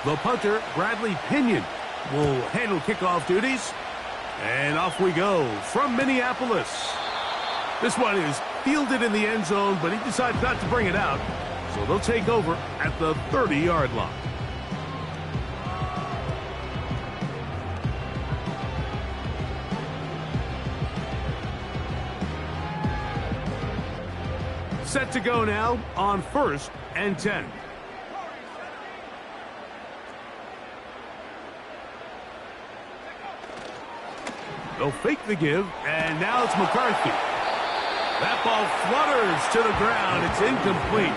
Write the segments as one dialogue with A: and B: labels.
A: The punter, Bradley Pinion, will handle kickoff duties. And off we go from Minneapolis. This one is fielded in the end zone, but he decides not to bring it out. So they'll take over at the 30-yard line. Set to go now on 1st and 10. They'll fake the give, and now it's McCarthy. That ball flutters to the ground. It's incomplete.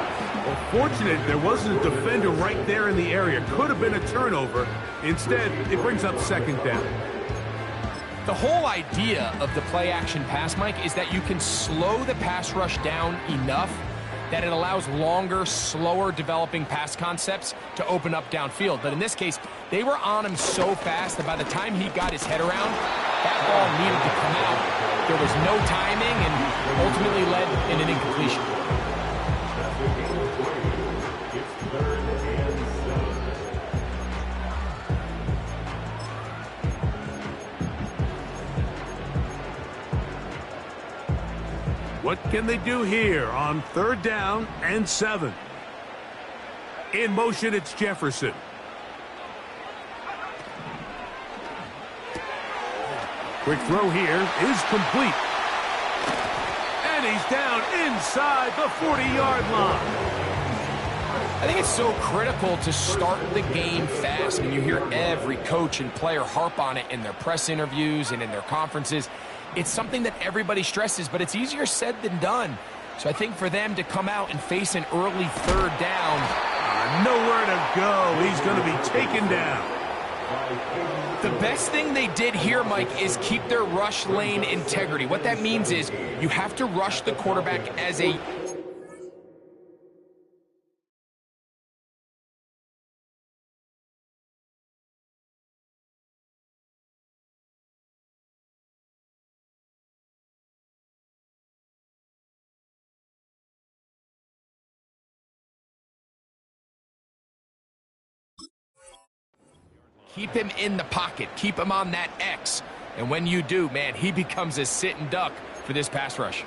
A: Well, fortunate there wasn't a defender right there in the area. Could have been a turnover. Instead, it brings up 2nd down.
B: The whole idea of the play-action pass, Mike, is that you can slow the pass rush down enough that it allows longer, slower developing pass concepts to open up downfield. But in this case, they were on him so fast that by the time he got his head around, that ball needed to come out. There was no timing and ultimately led in an incompletion.
A: What can they do here on 3rd down and 7? In motion, it's Jefferson. Quick throw here is complete. And he's down inside the 40-yard line.
B: I think it's so critical to start the game fast. I mean, you hear every coach and player harp on it in their press interviews and in their conferences. It's something that everybody stresses, but it's easier said than done. So I think for them to come out and face an early 3rd down.
A: Nowhere to go. He's going to be taken down.
B: The best thing they did here, Mike, is keep their rush lane integrity. What that means is you have to rush the quarterback as a... Keep him in the pocket. Keep him on that X. And when you do, man, he becomes a sitting duck for this pass rush.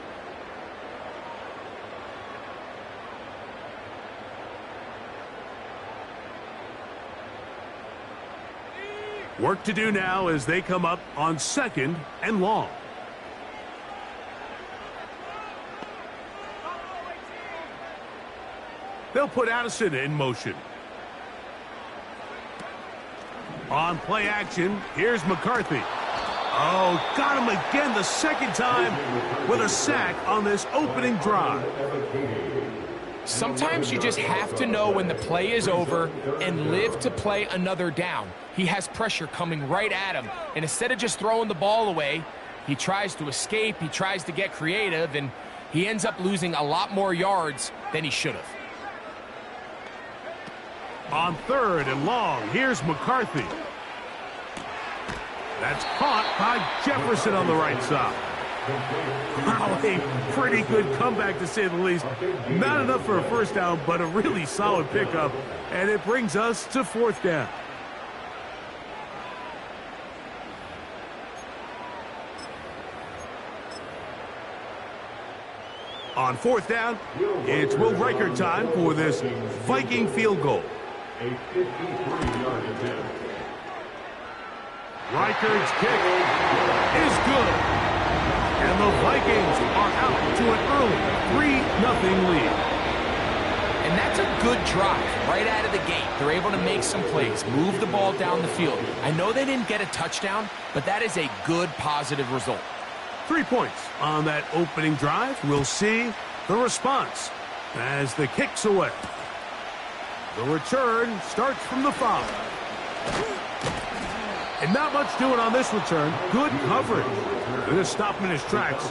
A: Work to do now as they come up on 2nd and long. They'll put Addison in motion. On play action, here's McCarthy. Oh, got him again the 2nd time with a sack on this opening drive.
B: Sometimes you just have to know when the play is over and live to play another down. He has pressure coming right at him, and instead of just throwing the ball away, he tries to escape, he tries to get creative, and he ends up losing a lot more yards than he should have.
A: On 3rd and long, here's McCarthy. That's caught by Jefferson on the right side. Wow, a pretty good comeback to say the least. Not enough for a 1st down, but a really solid pickup. And it brings us to 4th down. On 4th down, it's Will Reichert time for this Viking field goal.
C: A 53-yard attempt.
A: Reichert's kick is good. And the Vikings are out to an early 3-0 lead.
B: And that's a good drive right out of the gate. They're able to make some plays, move the ball down the field. I know they didn't get a touchdown, but that is a good, positive result.
A: 3 points on that opening drive. We'll see the response as the kick's away. The return starts from the 5. And not much doing on this return. Good coverage. They're going to stop him in his tracks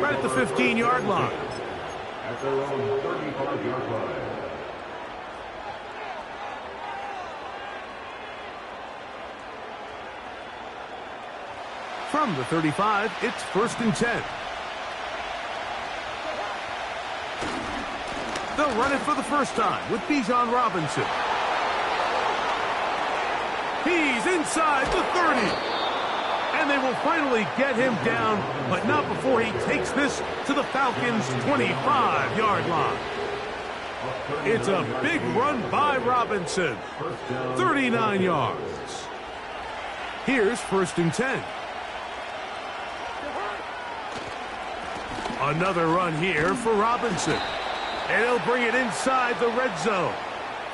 A: right at the 15-yard line.
C: At their own 35-yard line.
A: From the 35, it's 1st and 10. They'll run it for the first time with Bijan Robinson. He's inside the 30. And they will finally get him down, but not before he takes this to the Falcons' 25-yard line. It's a big run by Robinson. 39 yards. Here's 1st and 10. Another run here for Robinson. And he'll bring it inside the red zone.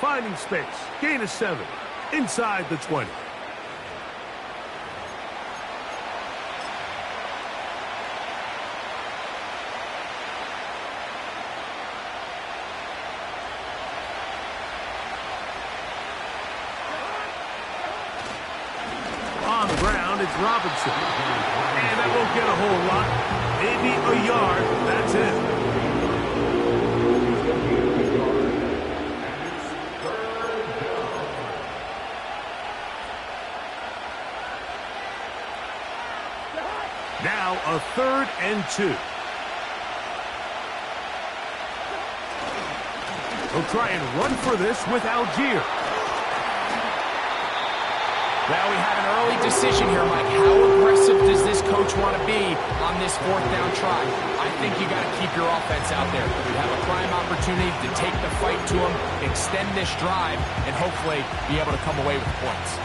A: Finding space. Gain of 7. Inside the 20. On the ground, it's Robinson. And that won't get a whole lot. Maybe a yard. That's it. Now a 3rd and 2. He'll try and run for this with Algier.
B: Well, we have an early decision here, Mike. How aggressive does this coach want to be on this 4th down try? I think you got to keep your offense out there. You have a prime opportunity to take the fight to them, extend this drive, and hopefully be able to come away with points.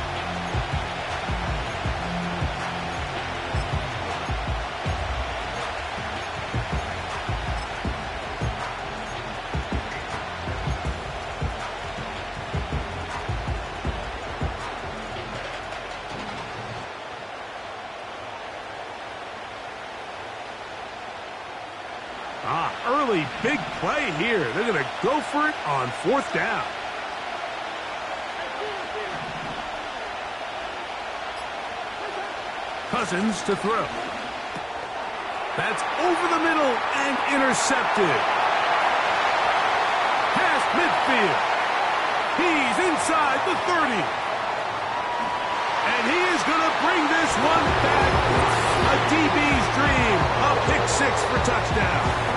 A: Early big play here. They're going to go for it on 4th down. Cousins to throw. That's over the middle and intercepted. Past midfield. He's inside the 30. And he is going to bring this one back. A DB's dream. A pick 6 for touchdown.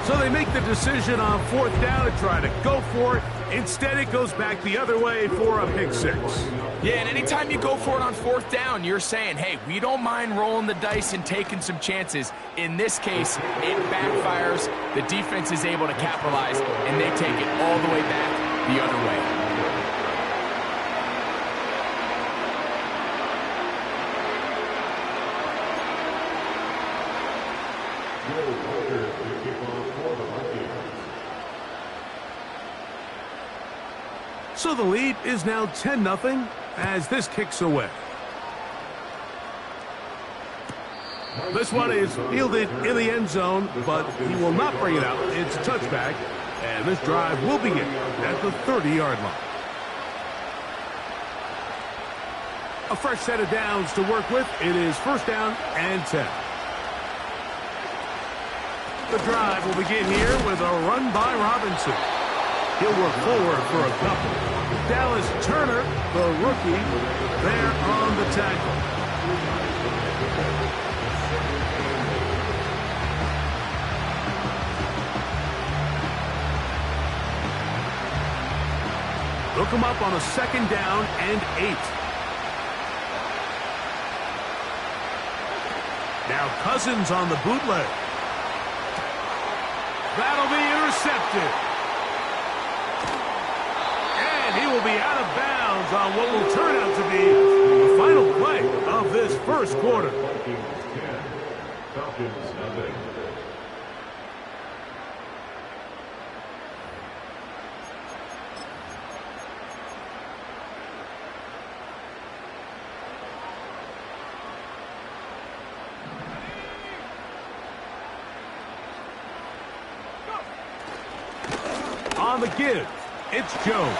A: So they make the decision on 4th down to try to go for it. Instead, it goes back the other way for a pick 6.
B: Yeah, and anytime you go for it on 4th down, you're saying, hey, we don't mind rolling the dice and taking some chances. In this case, it backfires. The defense is able to capitalize, and they take it all the way back the other way.
A: So the lead is now 10-0 as this kicks away. This one is fielded in the end zone, but he will not bring it out. It's a touchback, and this drive will begin at the 30-yard line. A fresh set of downs to work with. It is 1st down and 10. The drive will begin here with a run by Robinson. He'll work forward for a couple. Dallas Turner, the rookie, there on the tackle. Look him up on a 2nd down and 8. Now Cousins on the bootleg. That'll be intercepted. He will be out of bounds on what will turn out to be the final play of this 1st quarter. On the give, it's Jones.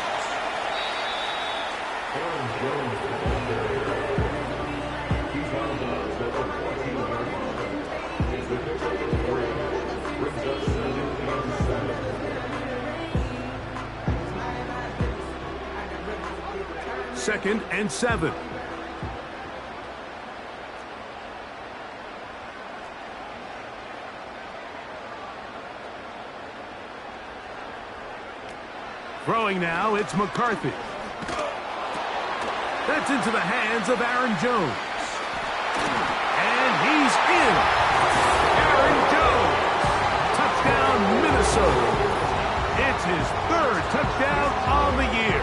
A: Second and 7. throwing now, it's McCarthy. That's into the hands of Aaron Jones. And he's in. Aaron Jones. Touchdown, Minnesota. It's his third touchdown on the year.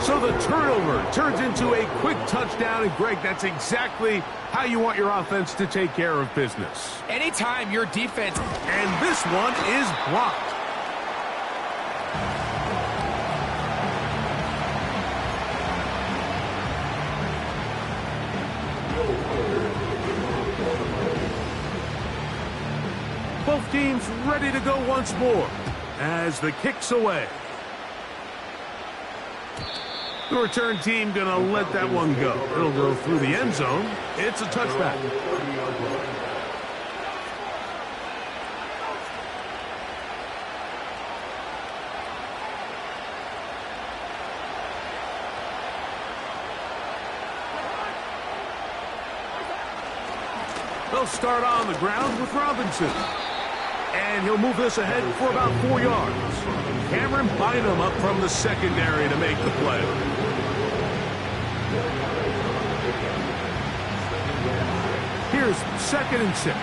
A: So the turnover turns into a quick touchdown. And, Greg, that's exactly how you want your offense to take care of business.
B: Anytime your defense...
A: And this one is blocked. Both teams ready to go once more as the kick's away. The return team going to let that one go. It'll go through the end zone. It's a touchback. They'll start on the ground with Robinson. And he'll move this ahead for about 4 yards. Cameron Bynum up from the secondary to make the play. Here's 2nd and 6.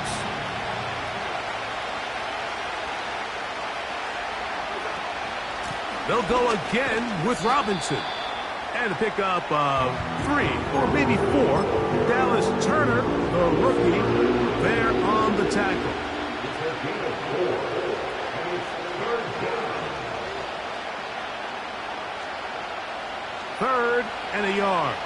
A: They'll go again with Robinson. And to pick up 3 or maybe 4, Dallas Turner, the rookie, there on the tackle. Third and a yard.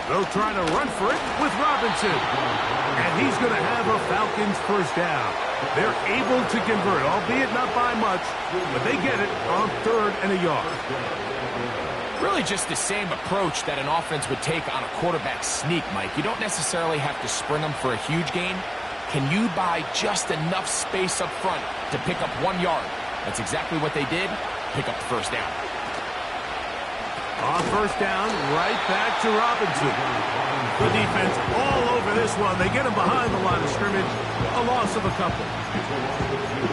A: They'll try to run for it with Robinson. And he's going to have a Falcons first down. They're able to convert, albeit not by much, but they get it on 3rd and a yard.
B: Really just the same approach that an offense would take on a quarterback sneak, Mike. You don't necessarily have to sprint them for a huge gain. Can you buy just enough space up front to pick up 1 yard? That's exactly what they did. Pick up the first down.
A: On first down, right back to Robinson. The defense all over this one. They get him behind the line of scrimmage. A loss of a couple.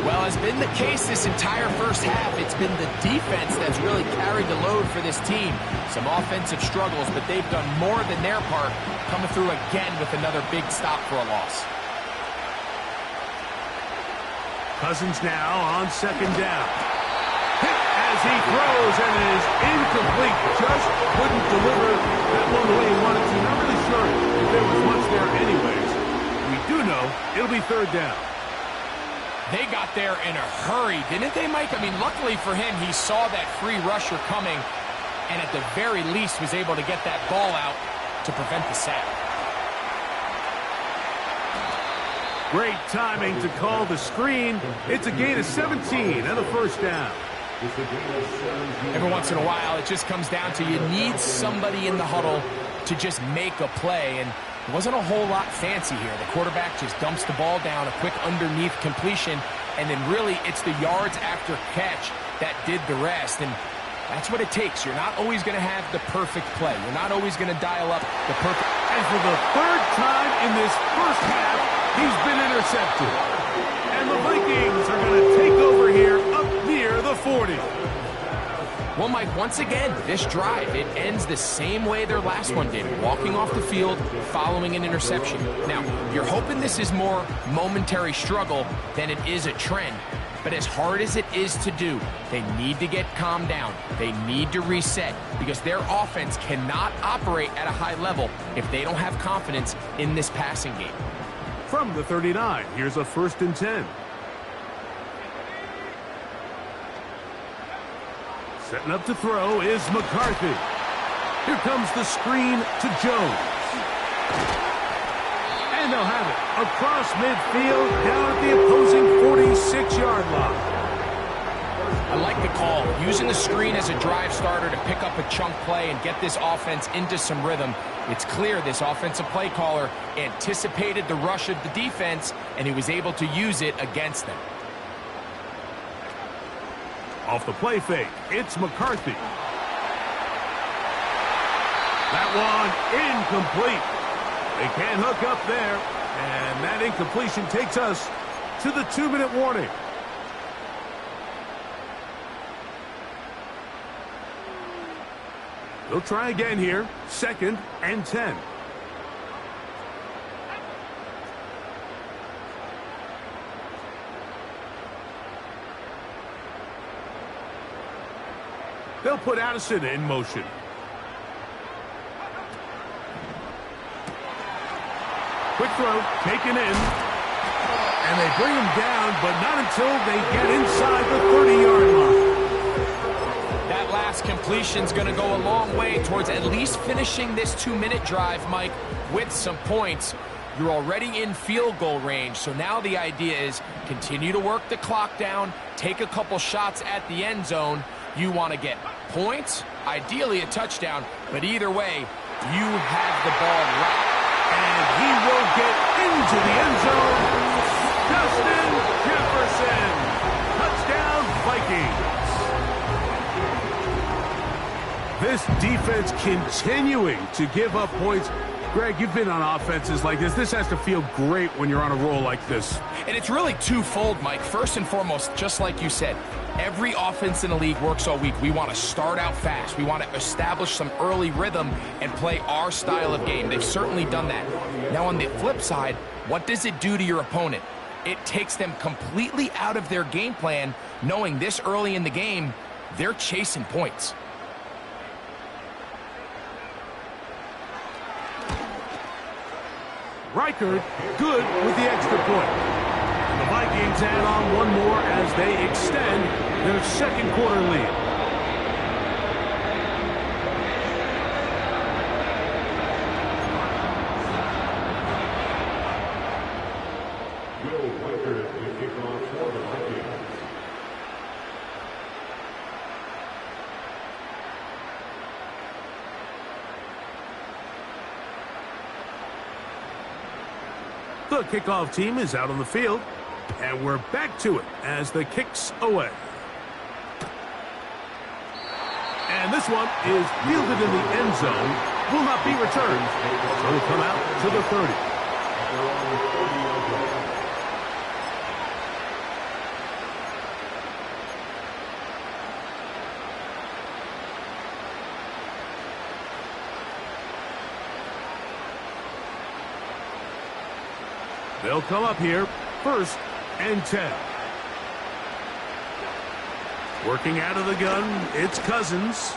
B: Well, has been the case this entire first half. It's been the defense that's really carried the load for this team. Some offensive struggles, but they've done more than their part, coming through again with another big stop for a loss.
A: Cousins now on 2nd down. Hit as he throws, and it is incomplete. Just couldn't deliver that one the way he wanted to. Not really sure if there was much there anyways. We do know it'll be 3rd down.
B: They got there in a hurry, didn't they, Mike? I mean, luckily for him, he saw that free rusher coming, and at the very least was able to get that ball out to prevent the sack.
A: Great timing to call the screen. It's a gain of 17 and a first down.
B: Every once in a while, it just comes down to you need somebody in the huddle to just make a play, and it wasn't a whole lot fancy here. The quarterback just dumps the ball down, a quick underneath completion, and then really it's the yards after catch that did the rest, and that's what it takes. You're not always going to have the perfect play. You're not always going to dial up the perfect...
A: And for the 3rd time in this first half, he's been intercepted. And the Vikings are going to take over here up near the 40.
B: Well, Mike, once again, this drive, it ends the same way their last one did, walking off the field, following an interception. Now, you're hoping this is more momentary struggle than it is a trend, but as hard as it is to do, they need to get calmed down. They need to reset because their offense cannot operate at a high level if they don't have confidence in this passing game.
A: From the 39, here's a 1st and 10. Setting up to throw is McCarthy. Here comes the screen to Jones. And they'll have it across midfield down at the opposing 46-yard line.
B: I like the call, using the screen as a drive starter to pick up a chunk play and get this offense into some rhythm. It's clear this offensive play caller anticipated the rush of the defense, and he was able to use it against them.
A: Off the play fake, it's McCarthy. That one incomplete. They can't hook up there, and that incompletion takes us to the 2-minute warning. They'll try again here. 2nd and 10. They'll put Addison in motion. Quick throw, taken in. And they bring him down, but not until they get inside the 30-yard line.
B: That last completion's going to go a long way towards at least finishing this 2-minute drive, Mike, with some points. You're already in field goal range, so now the idea is continue to work the clock down, take a couple shots at the end zone. You want to get points, ideally a touchdown, but either way, you have the ball right.
A: And he will get into the end zone. Justin Jefferson. Touchdown, Vikings. This defense continuing to give up points. Greg, you've been on offenses like this. This has to feel great when you're on a roll like this.
B: And it's really twofold, Mike. First and foremost, just like you said, every offense in the league works all week. We want to start out fast. We want to establish some early rhythm and play our style of game. They've certainly done that. Now, on the flip side, what does it do to your opponent? It takes them completely out of their game plan, knowing this early in the game, they're chasing points.
A: Reichard, good with the extra point. And the Vikings add on one more as they extend their second quarter lead.
C: Will Reichard will kick off for the Vikings.
A: The kickoff team is out on the field, and we're back to it as the kick's away. And this one is fielded in the end zone, will not be returned. So it'll come out to the 30. They'll come up here, 1st and 10. Working out of the gun, it's Cousins.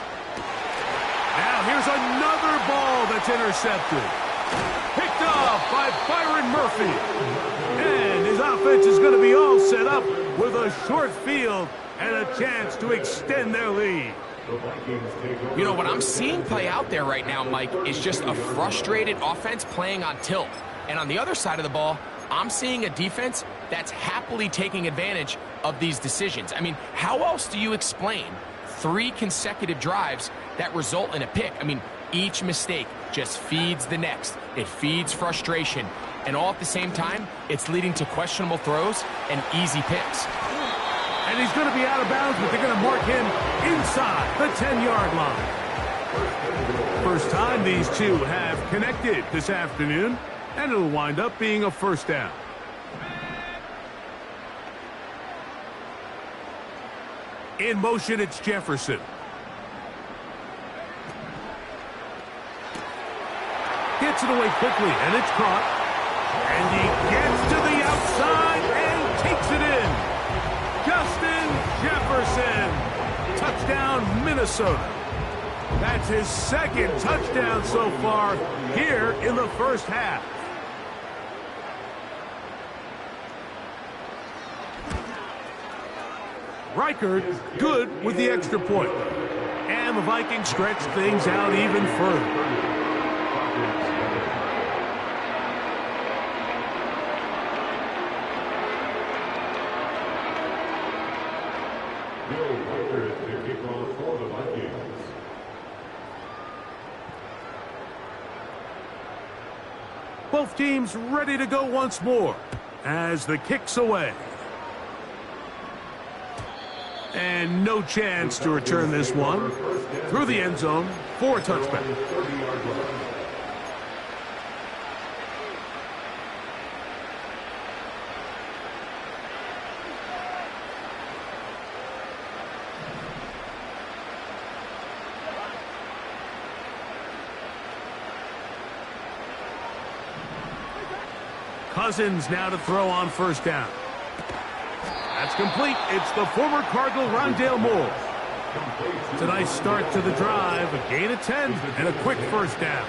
A: Now here's another ball that's intercepted. Picked off by Byron Murphy. And his offense is going to be all set up with a short field and a chance to extend their lead.
B: You know, what I'm seeing play out there right now, Mike, is just a frustrated offense playing on tilt. And on the other side of the ball, I'm seeing a defense that's happily taking advantage of these decisions. I mean, how else do you explain 3 consecutive drives that result in a pick? I mean, each mistake just feeds the next. It feeds frustration. And all at the same time, it's leading to questionable throws and easy picks.
A: And he's going to be out of bounds, but they're going to mark him inside the 10-yard line. First time these two have connected this afternoon. And it'll wind up being a first down. In motion, it's Jefferson. Gets it away quickly, and it's caught. And he gets to the outside and takes it in. Justin Jefferson. Touchdown, Minnesota. That's his 2nd touchdown so far here in the first half. Reichard, good with the extra point. And the Vikings stretch things out even further.
C: Will Reichard to kick off for the Vikings.
A: Both teams ready to go once more as the kick's away. And no chance to return this one through the end zone for a touchback. Cousins now to throw on first down. That's complete. It's the former Cardinal Rondale Moore. It's a nice start to the drive. A gain of 10 and a quick first down.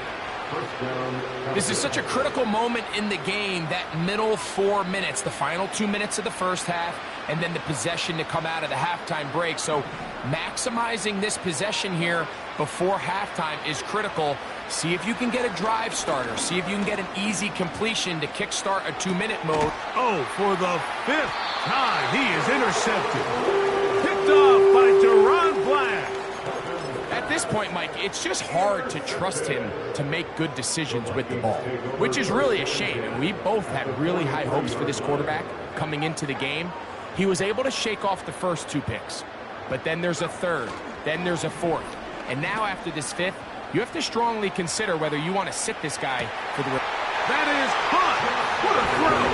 B: This is such a critical moment in the game, that middle 4 minutes, the final 2 minutes of the first half, and then the possession to come out of the halftime break. So maximizing this possession here before halftime is critical. See if you can get a drive starter. See if you can get an easy completion to kickstart a 2-minute mode.
A: Oh, for the 5th time, he is intercepted. Picked off by Deron Black.
B: At this point, Mike, it's just hard to trust him to make good decisions with the ball, which is really a shame. And we both had really high hopes for this quarterback coming into the game. He was able to shake off the first 2 picks, but then there's a third, then there's a fourth. And now after this 5th, you have to strongly consider whether you want to sit this guy for the...
A: That is hot. What a throw.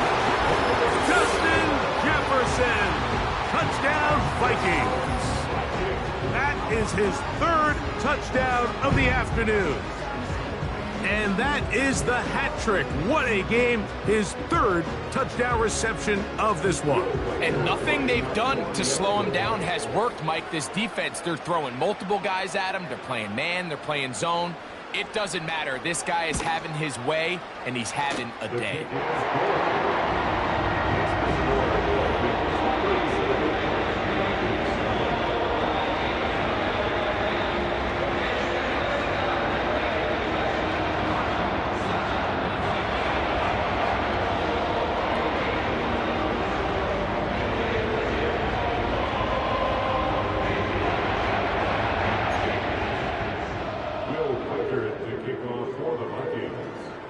A: Justin Jefferson. Touchdown, Vikings. That is his 3rd touchdown of the afternoon. And that is the hat trick. What a game. His 3rd touchdown reception of this one.
B: And nothing they've done to slow him down has worked, Mike. This defense, they're throwing multiple guys at him. They're playing man. They're playing zone. It doesn't matter. This guy is having his way, and he's having a day.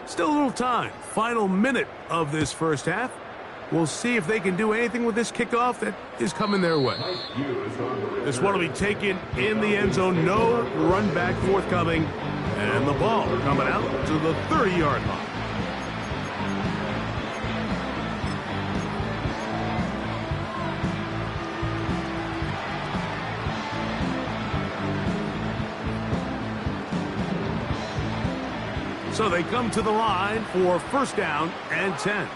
A: Still a little time. Final minute of this first half. We'll see if they can do anything with this kickoff that is coming their way. This one will be taken in the end zone. No run back forthcoming. And the ball coming out to the 30-yard line. So they come to the line for first down and 10.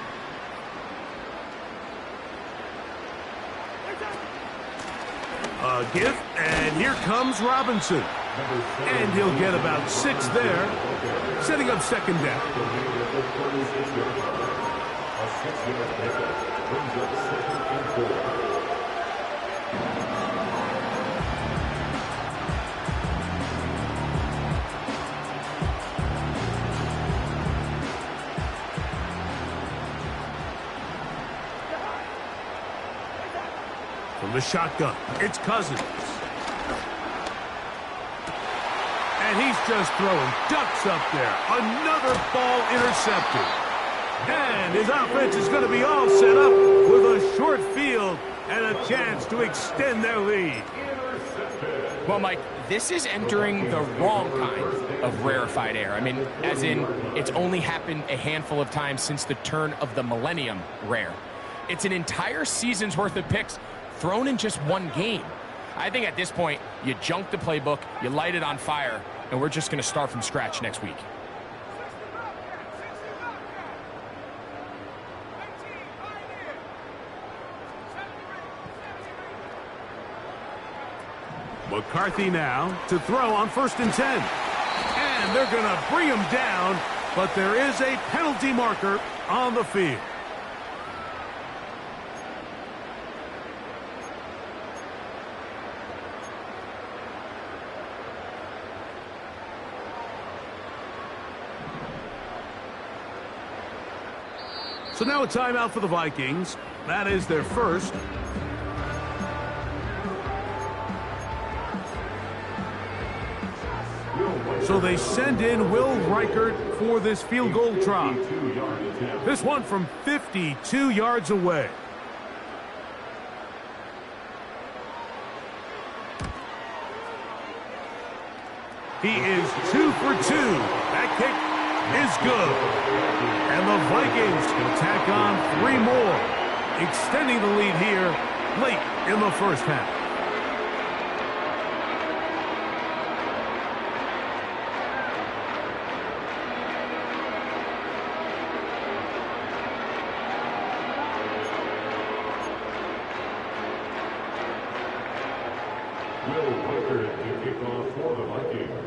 A: A give, and here comes Robinson. And he'll get about 6 there, setting up second down. From the shotgun, it's Cousins. And he's just throwing ducks up there. Another ball intercepted. And his offense is going to be all set up with a short field and a chance to extend their lead.
B: Well, Mike, this is entering the wrong kind of rarefied air. I mean, as in, it's only happened a handful of times since the turn of the millennium rare. It's an entire season's worth of picks thrown in just one game. I think at this point, you junk the playbook, you light it on fire, and we're just going to start from scratch next week.
A: McCarthy now to throw on first and 10. And they're going to bring him down, but there is a penalty marker on the field. So now a timeout for the Vikings. That is their first. So they send in Will Reichert for this field goal try. This one from 52 yards away. He is 2 for 2. That kick is good. And the Vikings can tack on 3 more, extending the lead here late in the first half.
C: Will Wickard to kick off for the Vikings.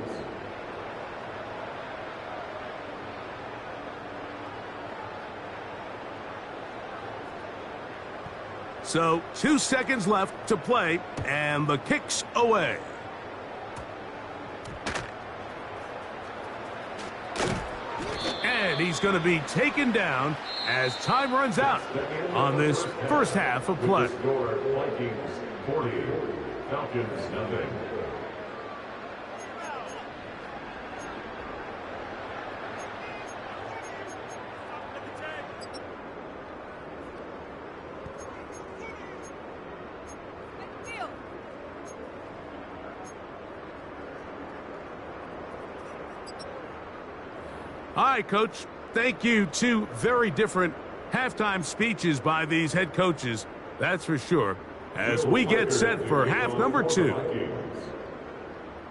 A: So 2 seconds left to play, and the kick's away. And he's going to be taken down as time runs out on this first half of play.
C: Score, Vikings 40, Falcons nothing.
A: Hi, Coach. Thank you. 2 very different halftime speeches by these head coaches, that's for sure, as we get set for half number 2.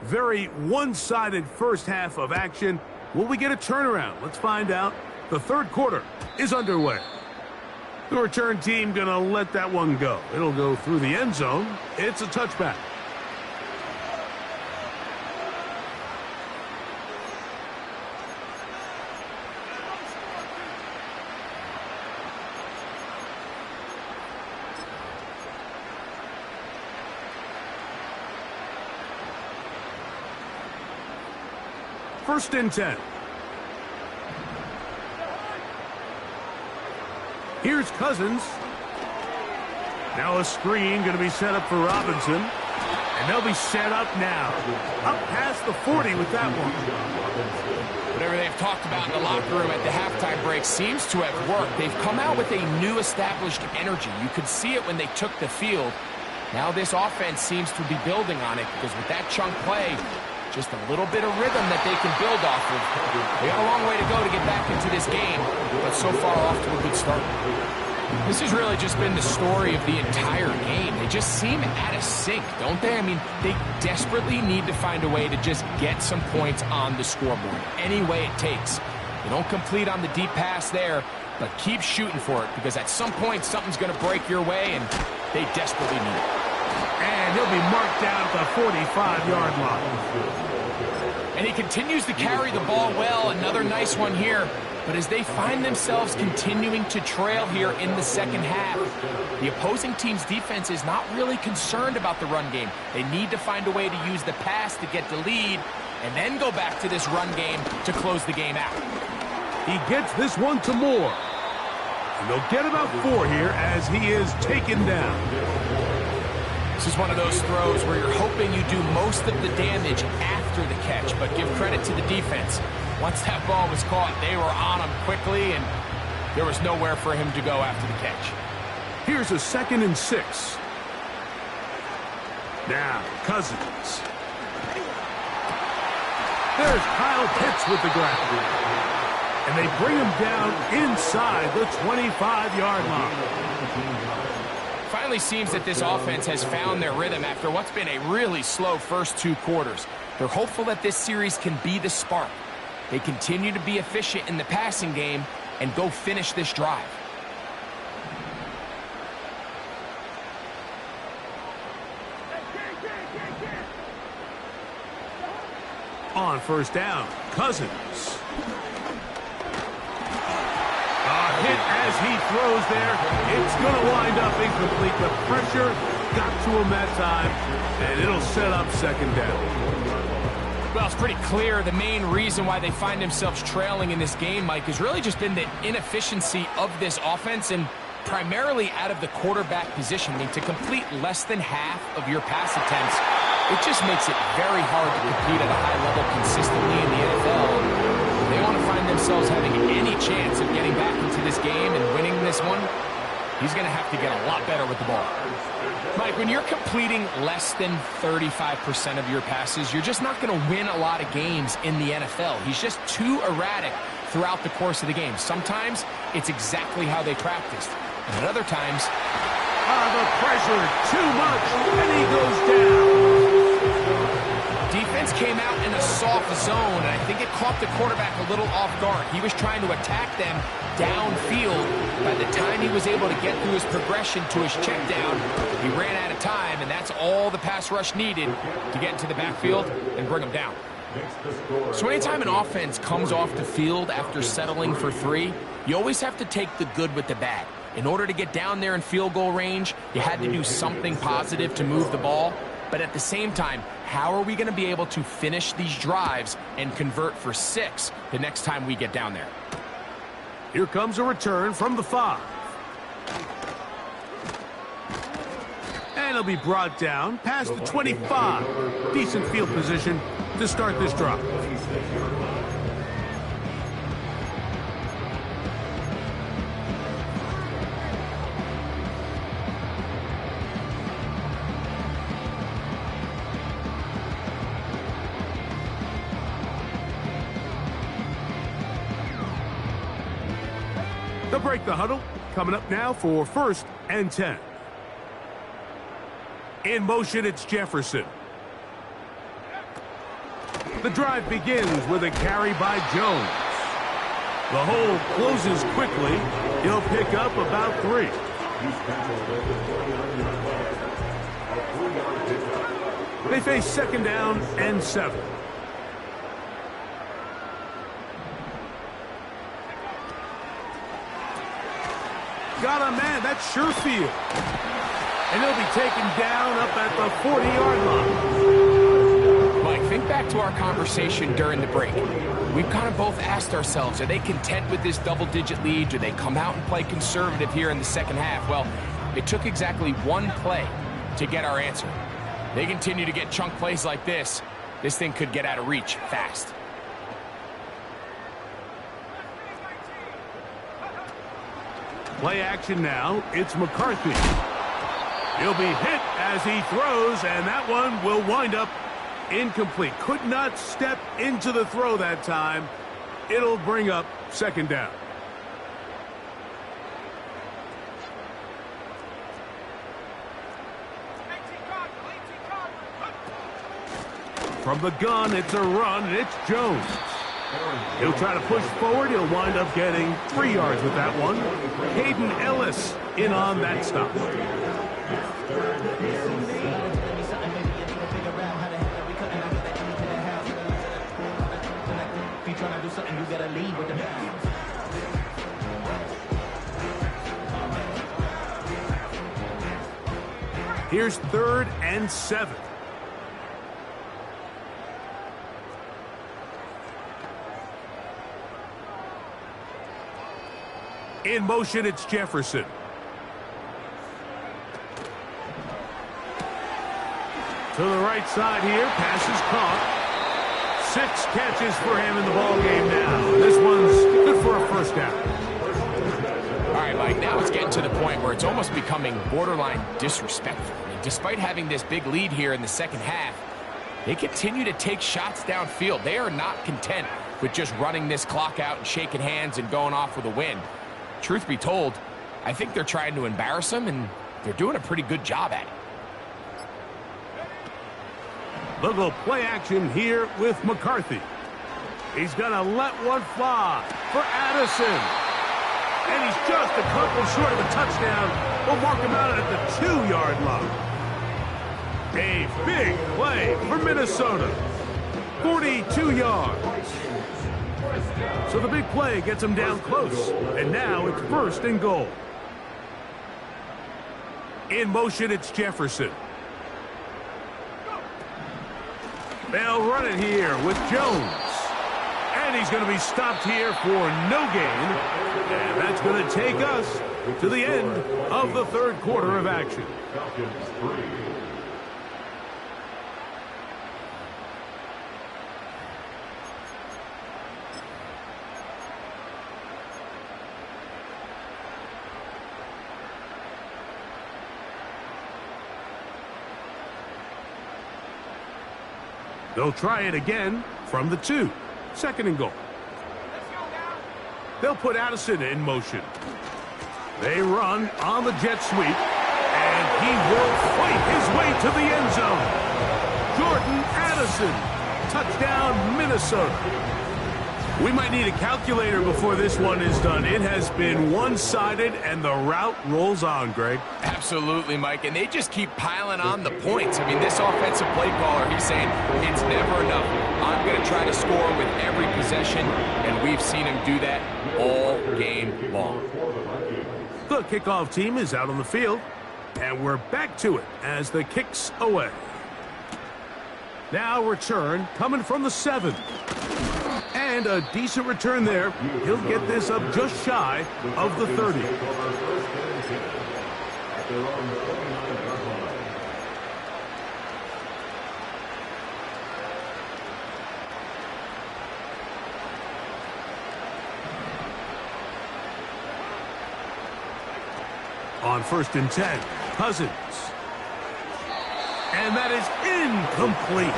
A: Very one-sided first half of action. Will we get a turnaround? Let's find out. The third quarter is underway. The return team going to let that one go. It'll go through the end zone. It's a touchback. First and 10. Here's Cousins. Now a screen going to be set up for Robinson. And they'll be set up now. Up past the 40 with that one.
B: Whatever they've talked about in the locker room at the halftime break seems to have worked. They've come out with a new established energy. You could see it when they took the field. Now this offense seems to be building on it because with that chunk play, just a little bit of rhythm that they can build off of. They got a long way to go to get back into this game, but so far off to a good start. This has really just been the story of the entire game. They just seem out of sync, don't they? I mean, they desperately need to find a way to just get some points on the scoreboard, any way it takes. They don't complete on the deep pass there, but keep shooting for it, because at some point something's going to break your way, and they desperately need it.
A: And he'll be marked down at the 45-yard line.
B: And he continues to carry the ball well. Another nice one here. But as they find themselves continuing to trail here in the second half, the opposing team's defense is not really concerned about the run game. They need to find a way to use the pass to get the lead and then go back to this run game to close the game out.
A: He gets this one to Moore. And they'll get about 4 here as he is taken down.
B: This is one of those throws where you're hoping you do most of the damage after the catch, but give credit to the defense. Once that ball was caught, they were on him quickly, and there was nowhere for him to go after the catch.
A: Here's a 2nd and 6. Now, Cousins. There's Kyle Pitts with the grab. And they bring him down inside the 25-yard line.
B: Finally seems that this offense has found their rhythm after what's been a really slow first 2 quarters. They're hopeful that this series can be the spark. They continue to be efficient in the passing game and go finish this drive.
A: On first down, Cousins. Hit as he throws there. It's going to wind up incomplete. The pressure got to him that time, and it'll set up 2nd down.
B: Well, it's pretty clear the main reason why they find themselves trailing in this game, Mike, has really just been the inefficiency of this offense and primarily out of the quarterback position. I mean, to complete less than half of your pass attempts, it just makes it very hard to compete at a high level consistently in the NFL. They want to find themselves having any chance of getting back into this game and winning this one. He's going to have to get a lot better with the ball. Mike, when you're completing less than 35% of your passes, you're just not going to win a lot of games in the NFL. He's just too erratic throughout the course of the game. Sometimes it's exactly how they practiced. And at other times,
A: the pressure, too much, and he goes down.
B: Defense came out in a soft zone, and I think it caught the quarterback a little off guard. He was trying to attack them downfield. By the time he was able to get through his progression to his check down, he ran out of time, and that's all the pass rush needed to get into the backfield and bring them down. So anytime an offense comes off the field after settling for 3, you always have to take the good with the bad. In order to get down there in field goal range, you had to do something positive to move the ball. But at the same time, how are we going to be able to finish these drives and convert for 6 the next time we get down there?
A: Here comes a return from the 5. And it'll be brought down past the 25. Decent field position to start this drive. They'll break the huddle. Coming up now for 1st and 10. In motion, it's Jefferson. The drive begins with a carry by Jones. The hole closes quickly. He'll pick up about 3. They face 2nd down and 7. Got a man, that's Sherfield. And he'll be taken down up at the 40-yard line.
B: Mike, think back to our conversation during the break. We've kind of both asked ourselves, are they content with this double-digit lead? Do they come out and play conservative here in the second half? Well, it took exactly 1 play to get our answer. They continue to get chunk plays like this. This thing could get out of reach fast.
A: Play action now. It's McCarthy. He'll be hit as he throws, and that one will wind up incomplete. Could not step into the throw that time. It'll bring up 2nd down. From the gun, it's a run, and it's Jones. He'll try to push forward. He'll wind up getting 3 yards with that one. Hayden Ellis in on that stop. Here's 3rd and 7. In motion, it's Jefferson. To the right side here, pass is caught. 6 catches for him in the ball game now. This one's good for a 1st down.
B: All right, Mike, now it's getting to the point where it's almost becoming borderline disrespectful. I mean, despite having this big lead here in the second half, they continue to take shots downfield. They are not content with just running this clock out and shaking hands and going off with a win. Truth be told, I think they're trying to embarrass him, and they're doing a pretty good job at it.
A: They'll go play action here with McCarthy. He's going to let one fly for Addison. And he's just a couple short of a touchdown. We'll mark him out at the 2-yard line. A big play for Minnesota. 42 yards. So the big play gets him down close. And now it's 1st and goal. In motion, it's Jefferson. They'll run it here with Jones. And he's going to be stopped here for no gain. And that's going to take us to the end of the 3rd quarter of action. They'll try it again from the 2. 2nd and goal. They'll put Addison in motion. They run on the jet sweep, and he will fight his way to the end zone. Jordan Addison, touchdown Minnesota. We might need a calculator before this one is done. It has been one-sided, and the route rolls on, Greg.
B: Absolutely, Mike, and they just keep piling on the points. I mean, this offensive play caller, he's saying it's never enough. I'm going to try to score with every possession, and we've seen him do that all game long.
A: The kickoff team is out on the field, and we're back to it as the kick's away. Now return coming from the 7. And a decent return there. He'll get this up just shy of the 30. On 1st and 10, Cousins. And that is incomplete.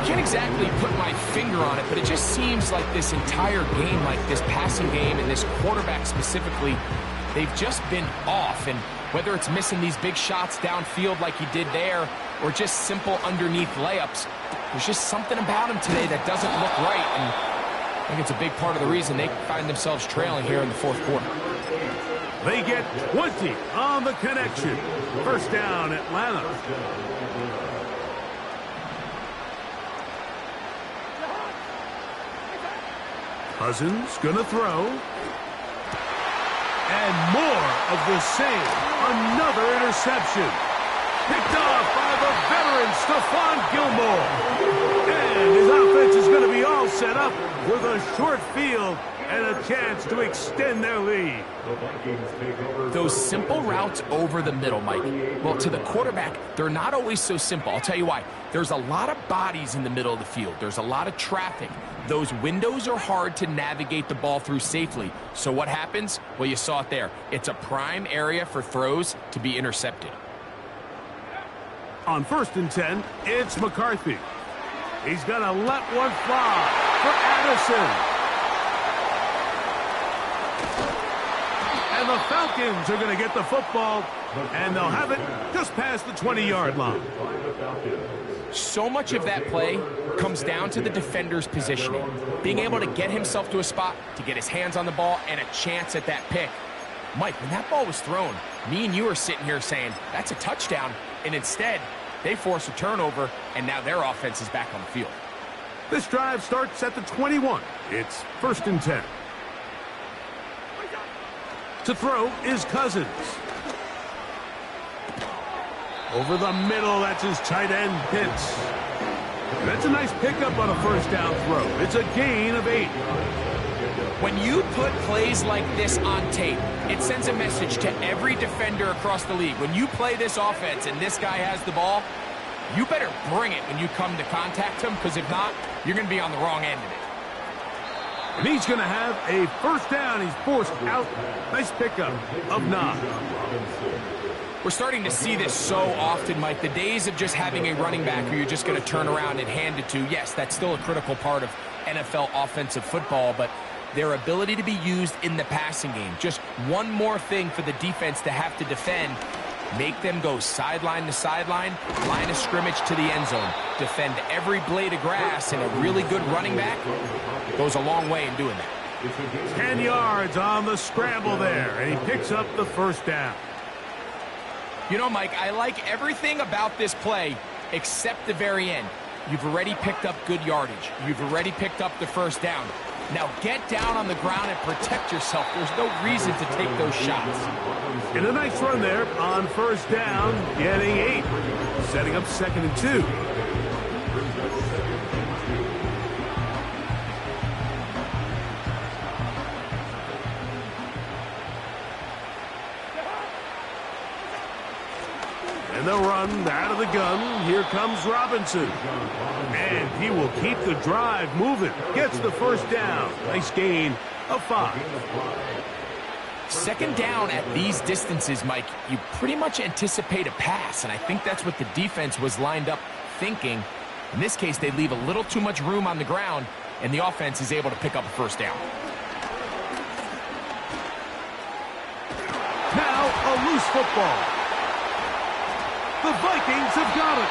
B: Can't exactly put my finger on it, but it just seems like this entire game, like this passing game and this quarterback specifically, they've just been off. And whether it's missing these big shots downfield like he did there or just simple underneath layups, there's just something about him today that doesn't look right. And I think it's a big part of the reason they find themselves trailing here in the 4th quarter.
A: They get 20 on the connection. 1st down, Atlanta. Cousins gonna throw. And more of the same. Another interception. Picked off by the veteran Stephon Gilmore. And his offense is going to be all set up with a short field and a chance to extend their lead.
B: Those simple routes over the middle, Mike. Well, to the quarterback, they're not always so simple. I'll tell you why. There's a lot of bodies in the middle of the field. There's a lot of traffic. Those windows are hard to navigate the ball through safely. So what happens? Well, you saw it there. It's a prime area for throws to be intercepted.
A: On 1st and 10, it's McCarthy. He's going to let one fly for Addison. And the Falcons are going to get the football, and they'll have it just past the 20-yard line.
B: So much of that play comes down to the defender's positioning, being able to get himself to a spot, to get his hands on the ball, and a chance at that pick. Mike, when that ball was thrown, me and you are sitting here saying, that's a touchdown, and instead, they force a turnover, and now their offense is back on the field.
A: This drive starts at the 21. It's 1st and 10. To throw is Cousins. Over the middle, that's his tight end, Pitts. That's a nice pickup on a 1st down throw. It's a gain of 8.
B: When you put plays like this on tape, it sends a message to every defender across the league. When you play this offense and this guy has the ball, you better bring it when you come to contact him, because if not, you're going to be on the wrong end of it.
A: And he's going to have a 1st down. He's forced out. Nice pickup of 9.
B: We're starting to see this so often, Mike. The days of just having a running back who you're just going to turn around and hand it to, yes, that's still a critical part of NFL offensive football, but their ability to be used in the passing game. Just one more thing for the defense to have to defend. Make them go sideline to sideline, line of scrimmage to the end zone. Defend every blade of grass, and a really good running back goes a long way in doing that.
A: 10 yards on the scramble there, and he picks up the 1st down.
B: You know, Mike, I like everything about this play except the very end. You've already picked up good yardage. You've already picked up the 1st down. Now get down on the ground and protect yourself. There's no reason to take those shots.
A: And a nice run there on 1st down, getting 8. Setting up 2nd and 2. And they'll run out of the gun. Here comes Robinson. And he will keep the drive moving. Gets the 1st down. Nice gain of 5.
B: 2nd down at these distances, Mike, you pretty much anticipate a pass, and I think that's what the defense was lined up thinking. In this case, they leave a little too much room on the ground, and the offense is able to pick up a 1st down.
A: Now a loose football. The Vikings have got it.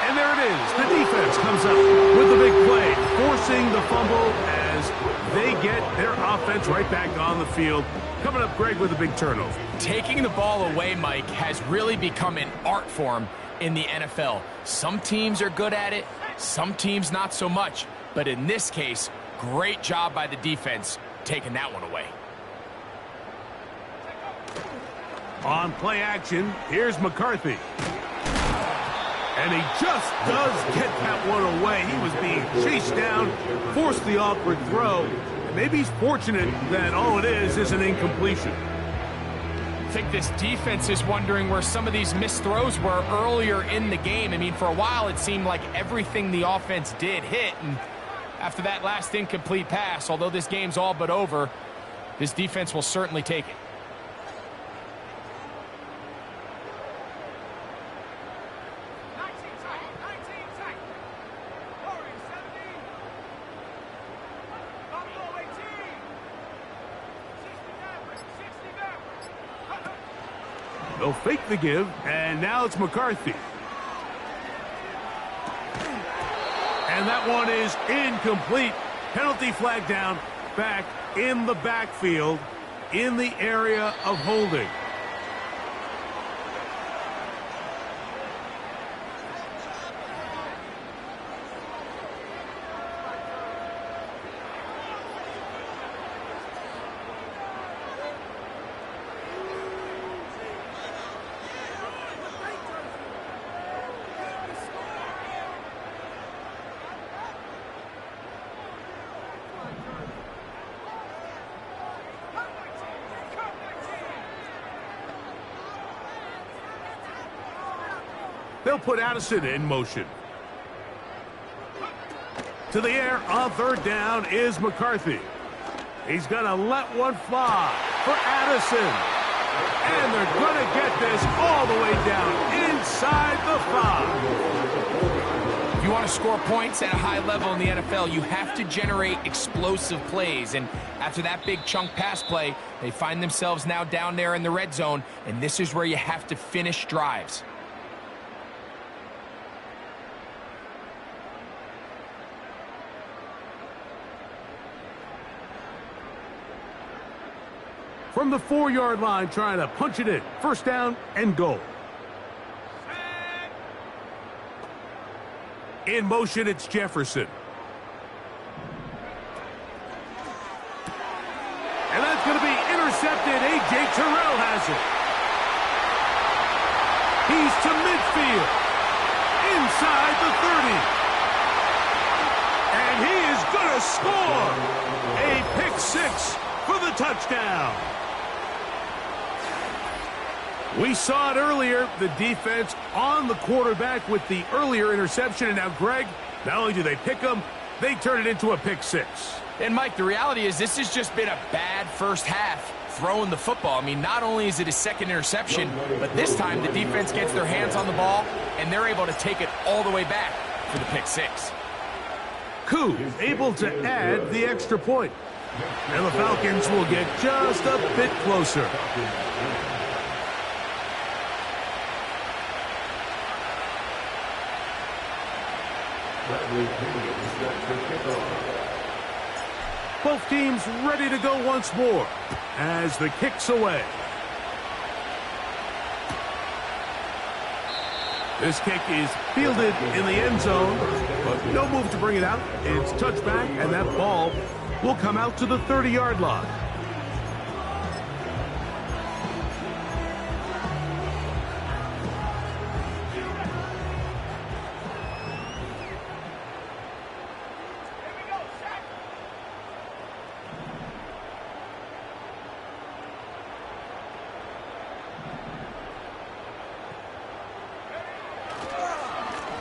A: And there it is. The defense comes up with the big play, forcing the fumble as they get their offense right back on the field. Coming up, Greg, with a big turnover.
B: Taking the ball away, Mike, has really become an art form in the NFL. Some teams are good at it, some teams not so much. But in this case, great job by the defense taking that one away.
A: On play action, here's McCarthy. And he just does get that one away. He was being chased down, forced the awkward throw. And maybe he's fortunate that all it is an incompletion.
B: I think this defense is wondering where some of these missed throws were earlier in the game. I mean, for a while, it seemed like everything the offense did hit. And after that last incomplete pass, although this game's all but over, this defense will certainly take it.
A: They'll fake the give, and now it's McCarthy. And that one is incomplete. Penalty flag down, back in the backfield, in the area of holding. They'll put Addison in motion. To the air on third down is McCarthy. He's going to let one fly for Addison. And they're going to get this all the way down inside the 5.
B: If you want to score points at a high level in the NFL, you have to generate explosive plays. And after that big chunk pass play, they find themselves now down there in the red zone. And this is where you have to finish drives.
A: From the 4-yard line, trying to punch it in. First down and goal. In motion, it's Jefferson. And that's going to be intercepted. A.J. Terrell has it. He's to midfield. Inside the 30. And he is going to score. A pick 6 for the touchdown. We saw it earlier, the defense on the quarterback with the earlier interception. And now, Greg, not only do they pick him, they turn it into a pick 6.
B: And, Mike, the reality is this has just been a bad first half throwing the football. I mean, not only is it a second interception, but this time the defense gets their hands on the ball, and they're able to take it all the way back for the pick 6.
A: Koo able to add the extra point. And the Falcons will get just a bit closer. Both teams ready to go once more as the kick's away. This kick is fielded in the end zone, but no move to bring it out. It's touchback, and that ball will come out to the 30-yard line.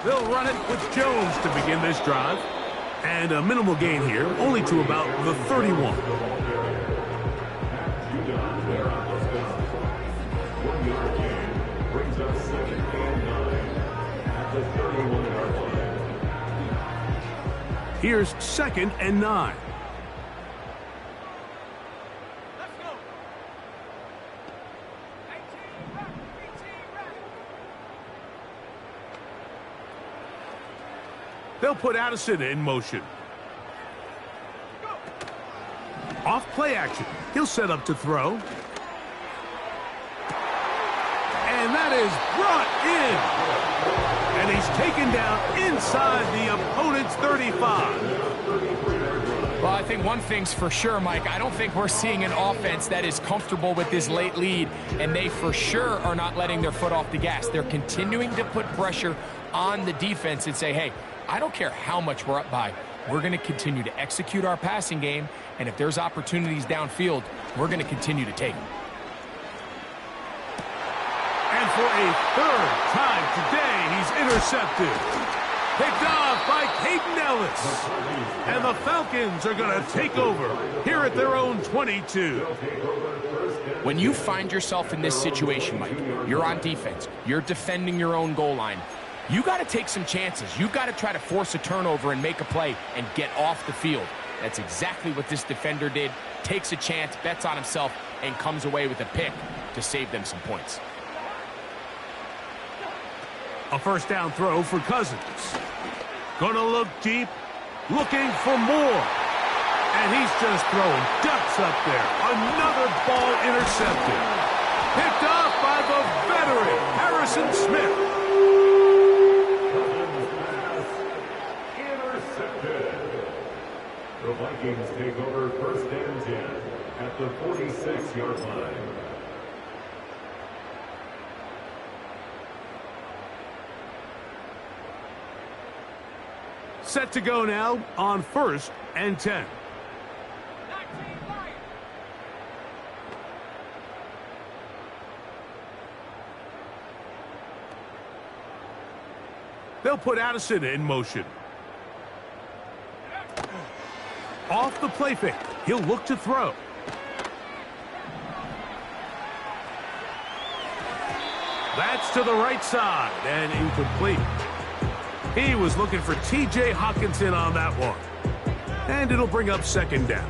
A: They'll run it with Jones to begin this drive. And a minimal gain here, only to about the 31. Here's 2nd and 9. They'll put Addison in motion. Off play action. He'll set up to throw. And that is brought in. And he's taken down inside the opponent's 35.
B: Well, I think one thing's for sure, Mike. I don't think we're seeing an offense that is comfortable with this late lead, and they for sure are not letting their foot off the gas. They're continuing to put pressure on the defense and say, hey, I don't care how much we're up by. We're going to continue to execute our passing game, and if there's opportunities downfield, we're going to continue to take them.
A: And for a third time today, he's intercepted. Picked off by Caden Ellis. And the Falcons are going to take over here at their own 22.
B: When you find yourself in this situation, Mike, you're on defense, you're defending your own goal line, you got to take some chances. You got to try to force a turnover and make a play and get off the field. That's exactly what this defender did. Takes a chance, bets on himself, and comes away with a pick to save them some points.
A: A first down throw for Cousins. Gonna look deep, looking for more. And he's just throwing ducks up there. Another ball intercepted. Picked off by the veteran, Harrison Smith.
C: Intercepted. The Vikings take over first and 10 at the 46-yard line.
A: Set to go now on first and 10. They'll put Addison in motion. Off the play fake. He'll look to throw. That's to the right side and incomplete. He was looking for T.J. Hockenson on that one. And it'll bring up second down.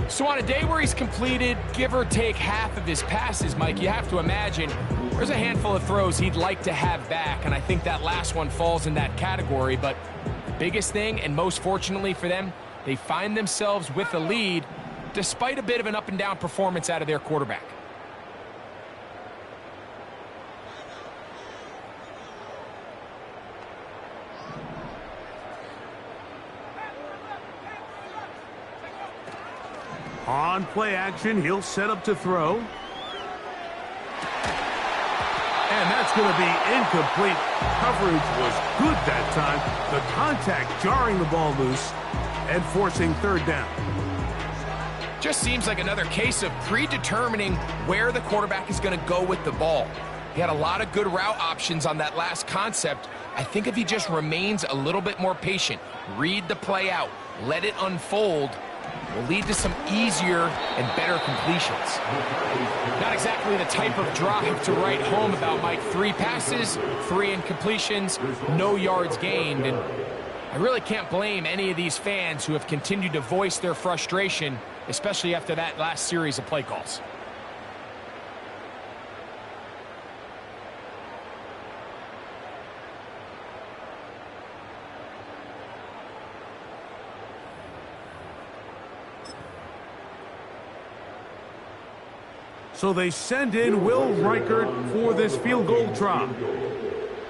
B: So on a day where he's completed, give or take half of his passes, Mike, you have to imagine there's a handful of throws he'd like to have back, and I think that last one falls in that category. But the biggest thing, and most fortunately for them, they find themselves with a lead despite a bit of an up-and-down performance out of their quarterback.
A: On play action, he'll set up to throw. And that's going to be incomplete. Coverage was good that time. The contact jarring the ball loose and forcing third down.
B: Just seems like another case of predetermining where the quarterback is going to go with the ball. He had a lot of good route options on that last concept. I think if he just remains a little bit more patient, read the play out, let it unfold, will lead to some easier and better completions. Not exactly the type of drive to write home about, Mike. 3 passes, 3 incompletions, no yards gained. And I really can't blame any of these fans who have continued to voice their frustration, especially after that last series of play calls.
A: So they send in Will Reichert for this field goal try.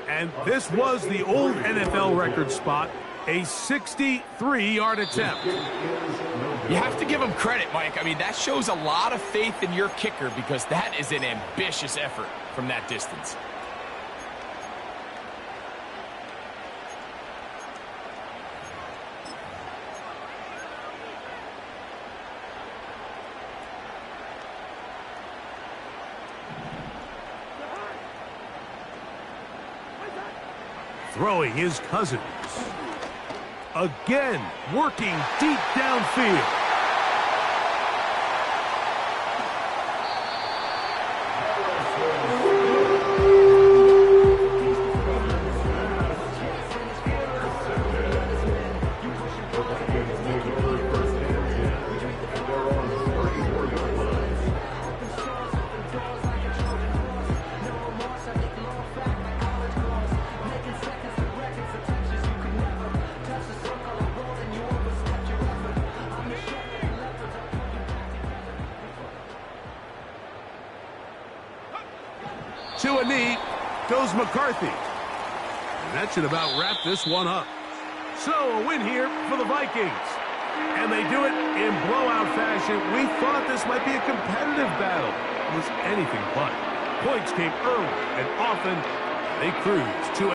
A: And this was the old NFL record spot, a 63-yard attempt.
B: You have to give him credit, Mike. I mean, that shows a lot of faith in your kicker because that is an ambitious effort from that distance.
A: Throwing his Cousins. Again, working deep downfield. To a knee goes McCarthy. And that should about wrap this one up. So a win here for the Vikings. And they do it in blowout fashion. We thought this might be a competitive battle. It was anything but. Points came early and often. They cruise to